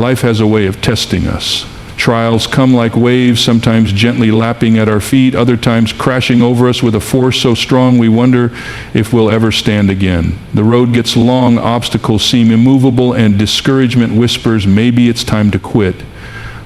Life has a way of testing us. Trials come like waves, sometimes gently lapping at our feet, other times crashing over us with a force so strong we wonder if we'll ever stand again. The road gets long, obstacles seem immovable, and discouragement whispers, maybe it's time to quit.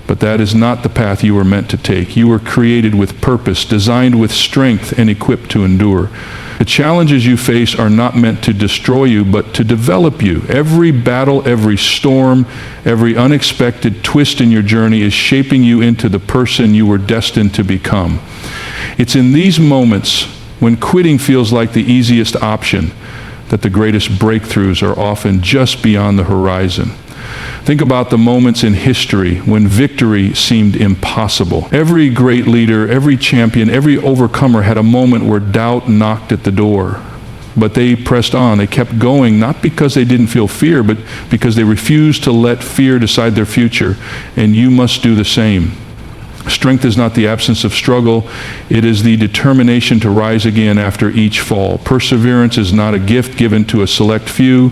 But that is not the path you were meant to take. You were created with purpose, designed with strength, and equipped to endure. The challenges you face are not meant to destroy you, but to develop you. Every battle, every storm, every unexpected twist in your journey is shaping you into the person you were destined to become. It's in these moments when quitting feels like the easiest option that the greatest breakthroughs are often just beyond the horizon. Think about the moments in history when victory seemed impossible. Every great leader, every champion, every overcomer had a moment where doubt knocked at the door. But they pressed on. They kept going, not because they didn't feel fear, but because they refused to let fear decide their future. And you must do the same. Strength is not the absence of struggle. It is the determination to rise again after each fall. Perseverance is not a gift given to a select few.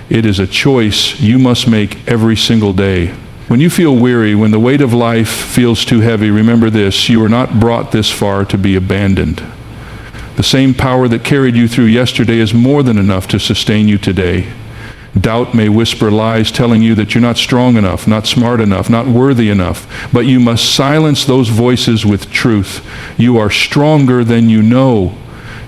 It is a choice you must make every single day. When you feel weary, when the weight of life feels too heavy, remember this: you were not brought this far to be abandoned. The same power that carried you through yesterday is more than enough to sustain you today. Doubt may whisper lies telling you that you're not strong enough, not smart enough, not worthy enough. But you must silence those voices with truth. You are stronger than you know.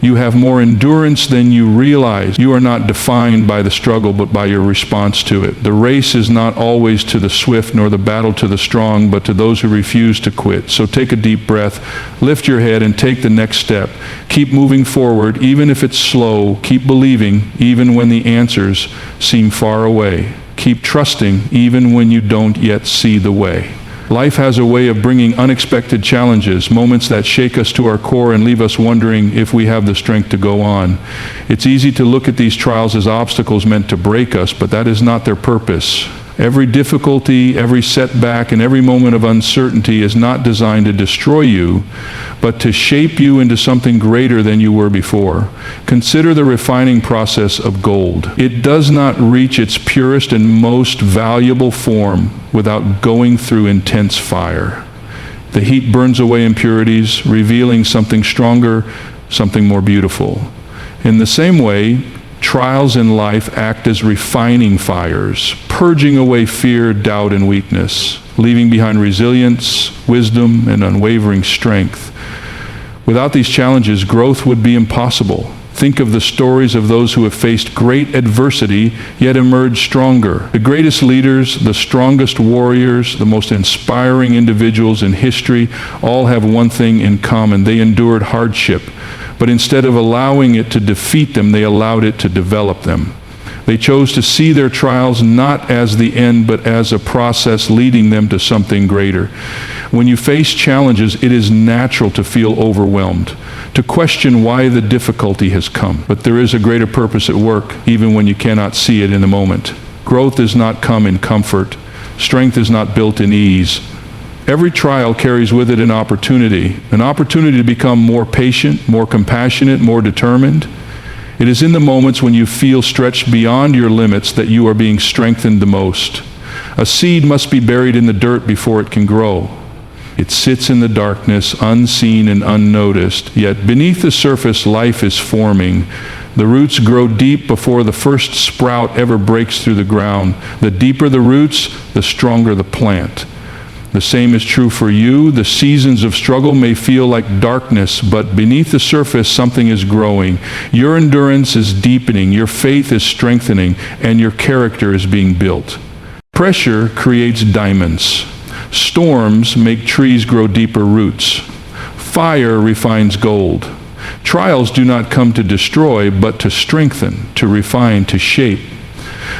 You have more endurance than you realize. You are not defined by the struggle, but by your response to it. The race is not always to the swift, nor the battle to the strong, but to those who refuse to quit. So take a deep breath, lift your head, and take the next step. Keep moving forward, even if it's slow. Keep believing, even when the answers seem far away. Keep trusting, even when you don't yet see the way. Life has a way of bringing unexpected challenges, moments that shake us to our core and leave us wondering if we have the strength to go on. It's easy to look at these trials as obstacles meant to break us, but that is not their purpose. Every difficulty, every setback, and every moment of uncertainty is not designed to destroy you, but to shape you into something greater than you were before. Consider the refining process of gold. It does not reach its purest and most valuable form without going through intense fire. The heat burns away impurities, revealing something stronger, something more beautiful. In the same way, trials in life act as refining fires, purging away fear, doubt, and weakness, leaving behind resilience, wisdom, and unwavering strength. Without these challenges, growth would be impossible. Think of the stories of those who have faced great adversity, yet emerged stronger. The greatest leaders, the strongest warriors, the most inspiring individuals in history all have one thing in common: they endured hardship. But instead of allowing it to defeat them, they allowed it to develop them. They chose to see their trials not as the end, but as a process leading them to something greater. When you face challenges, it is natural to feel overwhelmed, to question why the difficulty has come. But there is a greater purpose at work, even when you cannot see it in the moment. Growth does not come in comfort. Strength is not built in ease. Every trial carries with it an opportunity to become more patient, more compassionate, more determined. It is in the moments when you feel stretched beyond your limits that you are being strengthened the most. A seed must be buried in the dirt before it can grow. It sits in the darkness, unseen and unnoticed, yet beneath the surface life is forming. The roots grow deep before the first sprout ever breaks through the ground. The deeper the roots, the stronger the plant. The same is true for you. The seasons of struggle may feel like darkness, but beneath the surface, something is growing. Your endurance is deepening, your faith is strengthening, and your character is being built. Pressure creates diamonds. Storms make trees grow deeper roots. Fire refines gold. Trials do not come to destroy, but to strengthen, to refine, to shape.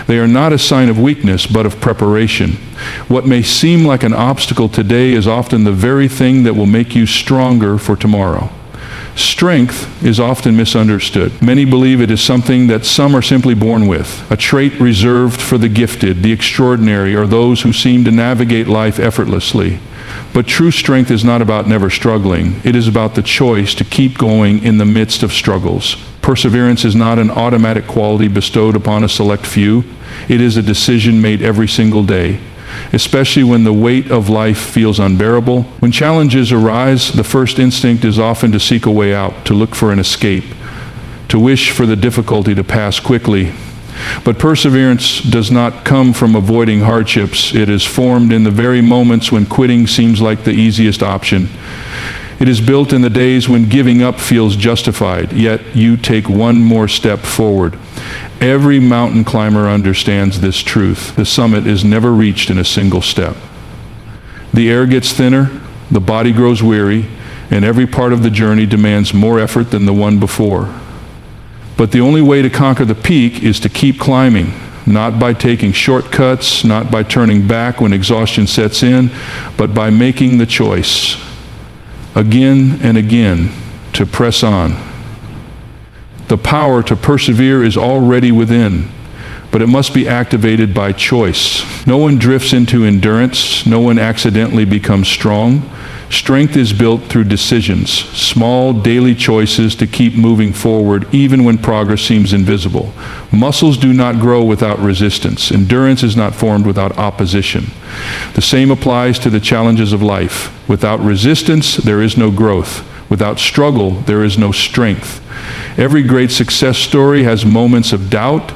They are not a sign of weakness, but of preparation. What may seem like an obstacle today is often the very thing that will make you stronger for tomorrow. Strength is often misunderstood. Many believe it is something that some are simply born with, a trait reserved for the gifted, the extraordinary, or those who seem to navigate life effortlessly. But true strength is not about never struggling. It is about the choice to keep going in the midst of struggles. Perseverance is not an automatic quality bestowed upon a select few. It is a decision made every single day. especially when the weight of life feels unbearable. When challenges arise, the first instinct is often to seek a way out, to look for an escape, to wish for the difficulty to pass quickly. But perseverance does not come from avoiding hardships. It is formed in the very moments when quitting seems like the easiest option. It is built in the days when giving up feels justified, yet you take one more step forward. Every mountain climber understands this truth. The summit is never reached in a single step. The air gets thinner, the body grows weary, and every part of the journey demands more effort than the one before. But the only way to conquer the peak is to keep climbing, not by taking shortcuts, not by turning back when exhaustion sets in, but by making the choice, again and again, to press on. The power to persevere is already within, but it must be activated by choice. No one drifts into endurance. No one accidentally becomes strong. Strength is built through decisions, small daily choices to keep moving forward even when progress seems invisible. Muscles do not grow without resistance. Endurance is not formed without opposition. The same applies to the challenges of life. Without resistance, there is no growth. Without struggle, there is no strength. Every great success story has moments of doubt,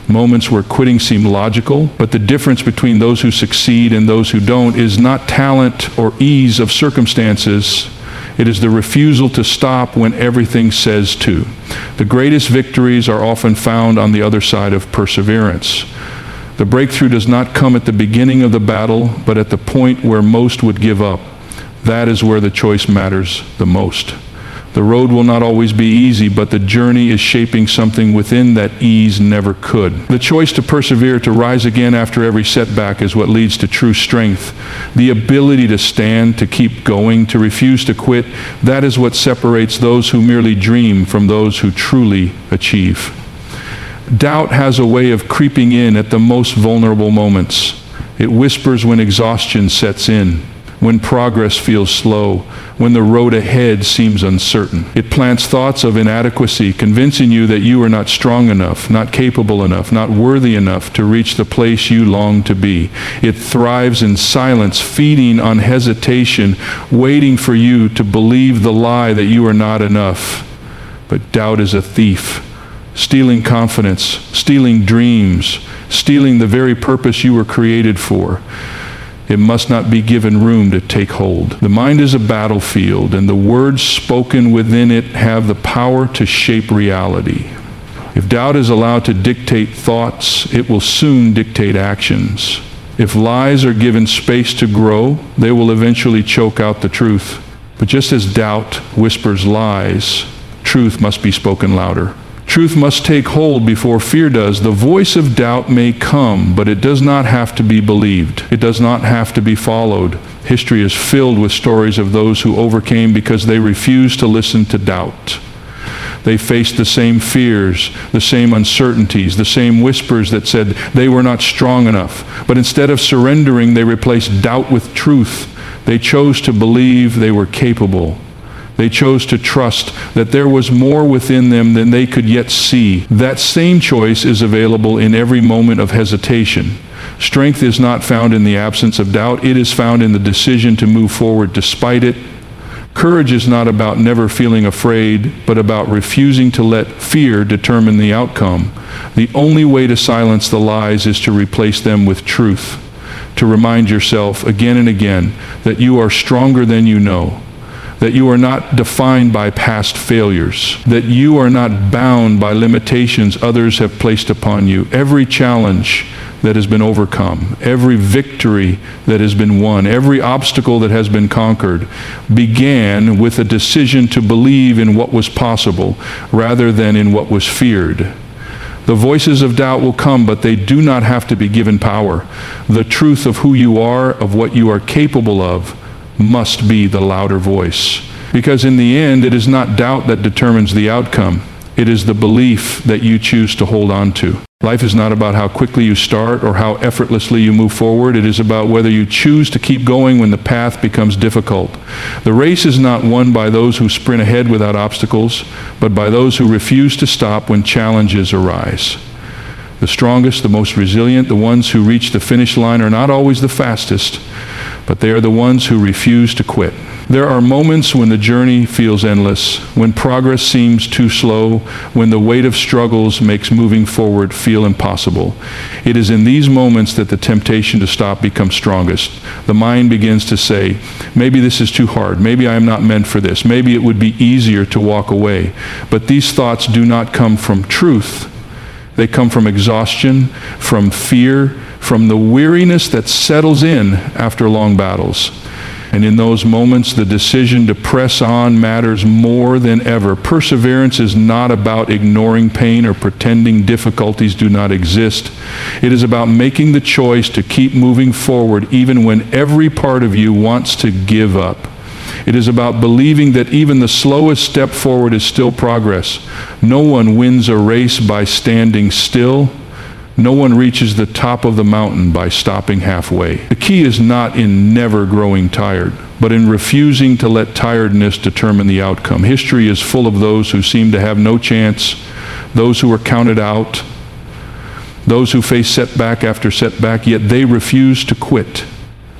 moments where quitting seemed logical, but the difference between those who succeed and those who don't is not talent or ease of circumstances. It is the refusal to stop when everything says to. The greatest victories are often found on the other side of perseverance. The breakthrough does not come at the beginning of the battle, but at the point where most would give up. That is where the choice matters the most. The road will not always be easy, but the journey is shaping something within that ease never could. The choice to persevere, to rise again after every setback, is what leads to true strength. The ability to stand, to keep going, to refuse to quit, that is what separates those who merely dream from those who truly achieve. Doubt has a way of creeping in at the most vulnerable moments. It whispers when exhaustion sets in, when progress feels slow, when the road ahead seems uncertain. It plants thoughts of inadequacy, convincing you that you are not strong enough, not capable enough, not worthy enough to reach the place you long to be. It thrives in silence, feeding on hesitation, waiting for you to believe the lie that you are not enough. But doubt is a thief, stealing confidence, stealing dreams, stealing the very purpose you were created for. It must not be given room to take hold. The mind is a battlefield, and the words spoken within it have the power to shape reality. If doubt is allowed to dictate thoughts, it will soon dictate actions. If lies are given space to grow, they will eventually choke out the truth. But just as doubt whispers lies, truth must be spoken louder. Truth must take hold before fear does. The voice of doubt may come, but it does not have to be believed. It does not have to be followed. History is filled with stories of those who overcame because they refused to listen to doubt. They faced the same fears, the same uncertainties, the same whispers that said they were not strong enough. But instead of surrendering, they replaced doubt with truth. They chose to believe they were capable. They chose to trust that there was more within them than they could yet see. That same choice is available in every moment of hesitation. Strength is not found in the absence of doubt. It is found in the decision to move forward despite it. Courage is not about never feeling afraid, but about refusing to let fear determine the outcome. The only way to silence the lies is to replace them with truth, to remind yourself again and again that you are stronger than you know, that you are not defined by past failures, that you are not bound by limitations others have placed upon you. Every challenge that has been overcome, every victory that has been won, every obstacle that has been conquered began with a decision to believe in what was possible rather than in what was feared. The voices of doubt will come, but they do not have to be given power. The truth of who you are, of what you are capable of, must be the louder voice. Because in the end, it is not doubt that determines the outcome. It is the belief that you choose to hold on to. Life is not about how quickly you start or how effortlessly you move forward. It is about whether you choose to keep going when the path becomes difficult. The race is not won by those who sprint ahead without obstacles, but by those who refuse to stop when challenges arise. The strongest, the most resilient, the ones who reach the finish line are not always the fastest, but they are the ones who refuse to quit. There are moments when the journey feels endless, when progress seems too slow, when the weight of struggles makes moving forward feel impossible. It is in these moments that the temptation to stop becomes strongest. The mind begins to say, maybe this is too hard, maybe I am not meant for this, maybe it would be easier to walk away. But these thoughts do not come from truth. They come from exhaustion, from fear, from the weariness that settles in after long battles. And in those moments, the decision to press on matters more than ever. Perseverance is not about ignoring pain or pretending difficulties do not exist. It is about making the choice to keep moving forward even when every part of you wants to give up. It is about believing that even the slowest step forward is still progress. No one wins a race by standing still. No one reaches the top of the mountain by stopping halfway. The key is not in never growing tired, but in refusing to let tiredness determine the outcome. History is full of those who seem to have no chance, those who were counted out, those who face setback after setback, yet they refused to quit.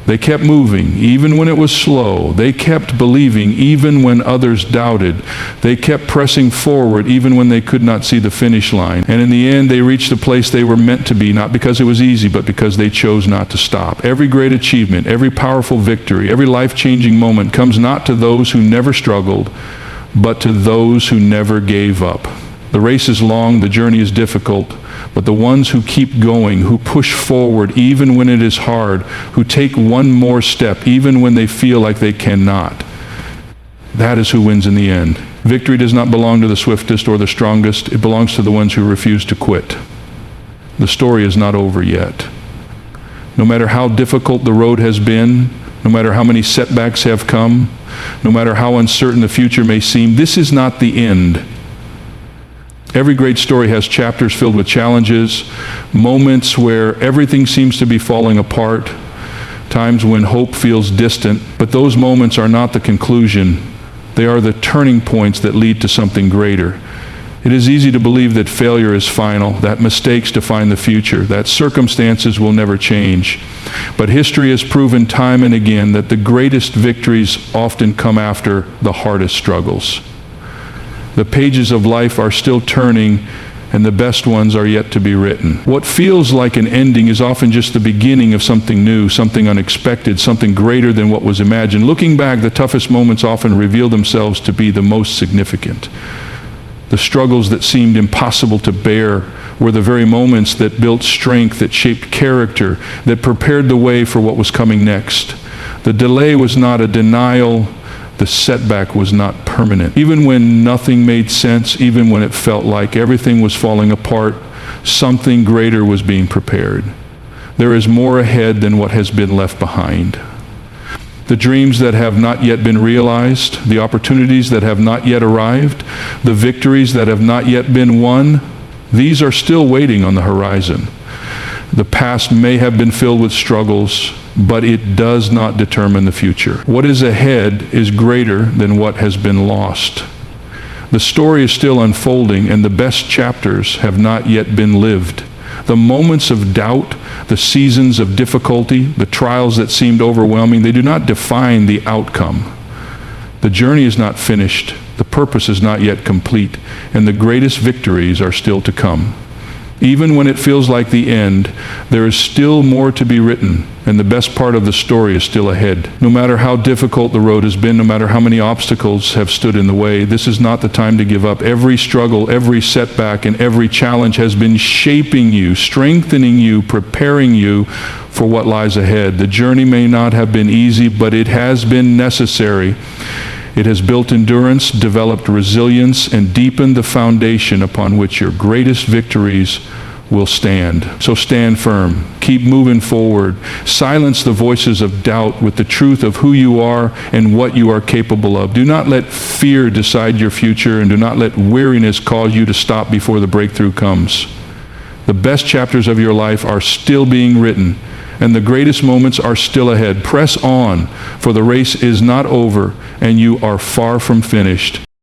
They kept moving, even when it was slow. They kept believing, even when others doubted. They kept pressing forward, even when they could not see the finish line. And in the end, they reached the place they were meant to be, not because it was easy, but because they chose not to stop. Every great achievement, every powerful victory, every life-changing moment comes not to those who never struggled, but to those who never gave up. The race is long, the journey is difficult, but the ones who keep going, who push forward even when it is hard, who take one more step even when they feel like they cannot, that is who wins in the end. Victory does not belong to the swiftest or the strongest. It belongs to the ones who refuse to quit. The story is not over yet. No matter how difficult the road has been, no matter how many setbacks have come, no matter how uncertain the future may seem, this is not the end. Every great story has chapters filled with challenges, moments where everything seems to be falling apart, times when hope feels distant, but those moments are not the conclusion. They are the turning points that lead to something greater. It is easy to believe that failure is final, that mistakes define the future, that circumstances will never change. But history has proven time and again that the greatest victories often come after the hardest struggles. The pages of life are still turning, and the best ones are yet to be written. What feels like an ending is often just the beginning of something new, something unexpected, something greater than what was imagined. Looking back, the toughest moments often reveal themselves to be the most significant. The struggles that seemed impossible to bear were the very moments that built strength, that shaped character, that prepared the way for what was coming next. The delay was not a denial. The setback was not permanent. Even when nothing made sense, even when it felt like everything was falling apart, something greater was being prepared. There is more ahead than what has been left behind. The dreams that have not yet been realized, the opportunities that have not yet arrived, the victories that have not yet been won, these are still waiting on the horizon. The past may have been filled with struggles, but it does not determine the future. What is ahead is greater than what has been lost. The story is still unfolding, and the best chapters have not yet been lived. The moments of doubt, the seasons of difficulty, the trials that seemed overwhelming, they do not define the outcome. The journey is not finished, the purpose is not yet complete, and the greatest victories are still to come. Even when it feels like the end, there is still more to be written, and the best part of the story is still ahead. No matter how difficult the road has been, no matter how many obstacles have stood in the way, this is not the time to give up. Every struggle, every setback, and every challenge has been shaping you, strengthening you, preparing you for what lies ahead. The journey may not have been easy, but it has been necessary. It has built endurance, developed resilience, and deepened the foundation upon which your greatest victories will stand. So stand firm. Keep moving forward. Silence the voices of doubt with the truth of who you are and what you are capable of. Do not let fear decide your future, and do not let weariness cause you to stop before the breakthrough comes. The best chapters of your life are still being written, and the greatest moments are still ahead. Press on, for the race is not over, and you are far from finished.